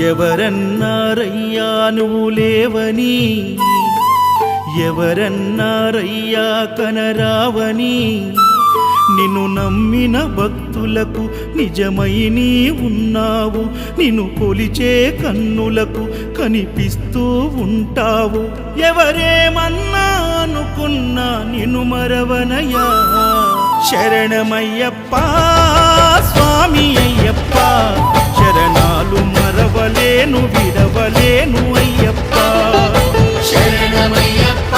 ఎవరన్నారయ్యా నువ్వు లేవని, ఎవరన్నారయ్యా కనరావని, నిన్ను నమ్మిన భక్తులకు నిజమై నీ ఉన్నావు, నిన్ను కొలిచే కన్నులకు కనిపిస్తూ ఉంటావు. ఎవరేమన్నా అనుకున్నా నిన్ను మరవనయ్యా. శరణమయ్యప్ప స్వామి అయ్యప్ప, శరణాలు మరవలేను విడవలేను అయ్యప్ప. శరణమయ్యప్ప